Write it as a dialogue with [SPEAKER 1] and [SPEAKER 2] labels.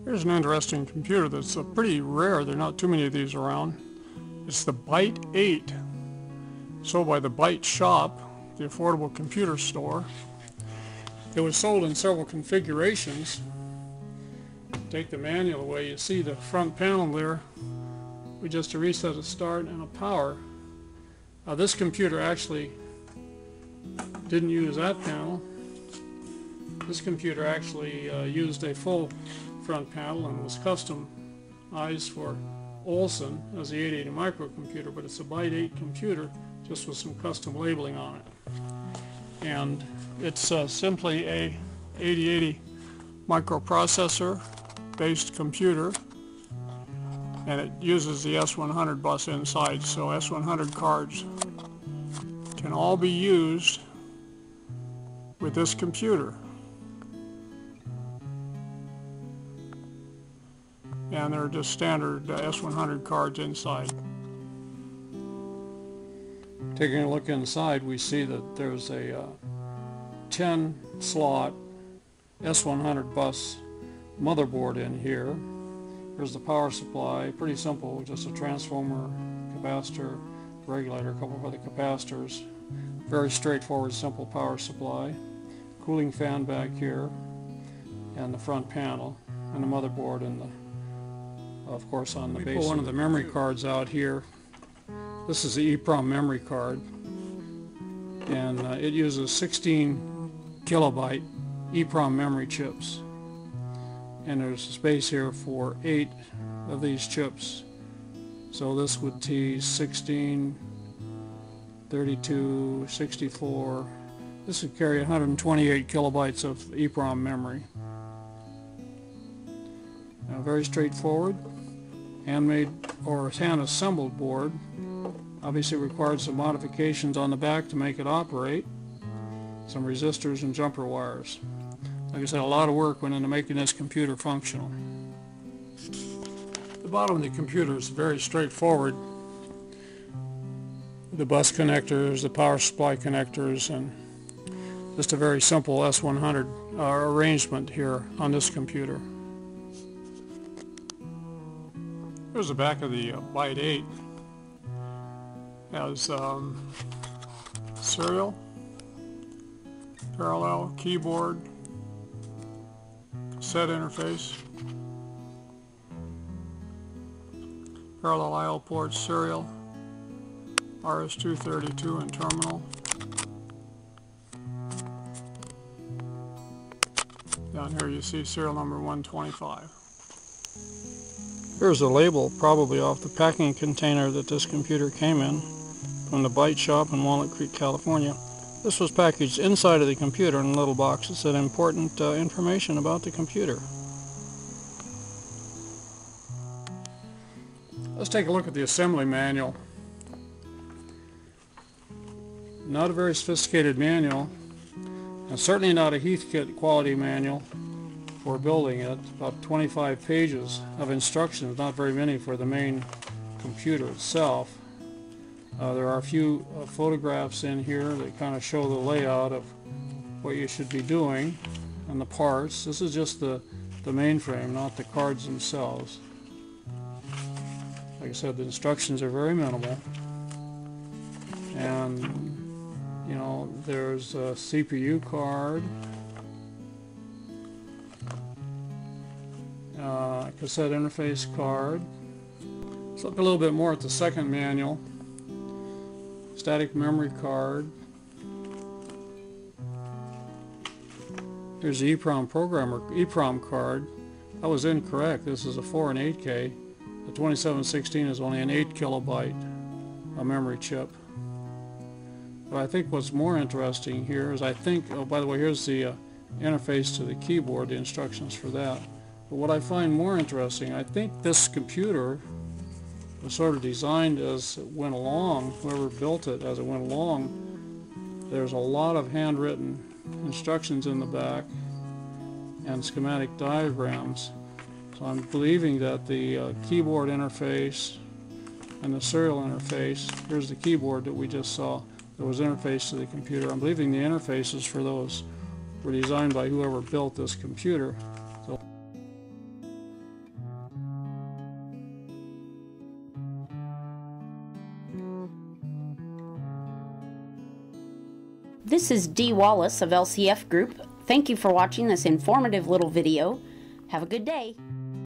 [SPEAKER 1] Here's an interesting computer that's pretty rare. There are not too many of these around. It's the Byte-8, sold by the Byte Shop, the affordable computer store. It was sold in several configurations. Take the manual away, you see the front panel there with just a reset, a start, and a power. This computer actually didn't use that panel. This computer actually used a full front panel and was customized for Olson as the 880 microcomputer, but it's a Byte-8 computer just with some custom labeling on it. And it's simply a 8080 microprocessor based computer, and it uses the S100 bus inside, so S100 cards can all be used with this computer. And they're just standard S100 cards inside. Taking a look inside, we see that there's a 10 slot S100 bus motherboard in here. Here's the power supply, pretty simple, just a transformer, capacitor, regulator, a couple of other capacitors. Very straightforward, simple power supply. Cooling fan back here, and the front panel, and the motherboard, and the, of course, on the base. Pull one of the memory cards out here. This is the EEPROM memory card, and it uses 16 kilobyte EEPROM memory chips. And there's space here for 8 of these chips. So this would tease 16, 32, 64. This would carry 128 kilobytes of EEPROM memory. Now, very straightforward, handmade or hand-assembled board. Obviously required some modifications on the back to make it operate. Some resistors and jumper wires. Like I said, a lot of work went into making this computer functional. The bottom of the computer is very straightforward. The bus connectors, the power supply connectors, and just a very simple S100 arrangement here on this computer. Here's the back of the Byte-8. Has serial, parallel, keyboard, cassette interface, parallel I/O ports, serial, RS-232 and terminal. Down here you see serial number 125. Here's a label, probably off the packing container that this computer came in from the Byte Shop in Walnut Creek, California. This was packaged inside of the computer in a little box that said important information about the computer. Let's take a look at the assembly manual. Not a very sophisticated manual, and certainly not a Heathkit quality manual for building it. About 25 pages of instructions, not very many for the main computer itself. There are a few photographs in here that kind of show the layout of what you should be doing and the parts. This is just the mainframe, not the cards themselves. Like I said, the instructions are very minimal. And, you know, there's a CPU card, cassette interface card. Let's look a little bit more at the second manual. Static memory card. Here's the EEPROM card. That was incorrect. This is a 4 and 8K. The 2716 is only an 8 kilobyte memory chip. But I think what's more interesting here is oh, by the way, here's the interface to the keyboard, the instructions for that. But what I find more interesting, I think this computer was sort of designed as it went along, whoever built it as it went along. There's a lot of handwritten instructions in the back and schematic diagrams. So I'm believing that the keyboard interface and the serial interface, here's the keyboard that we just saw, that was interfaced to the computer. I'm believing the interfaces for those were designed by whoever built this computer. So
[SPEAKER 2] This is Dee Wallace of LCF Group. Thank you for watching this informative little video. Have a good day.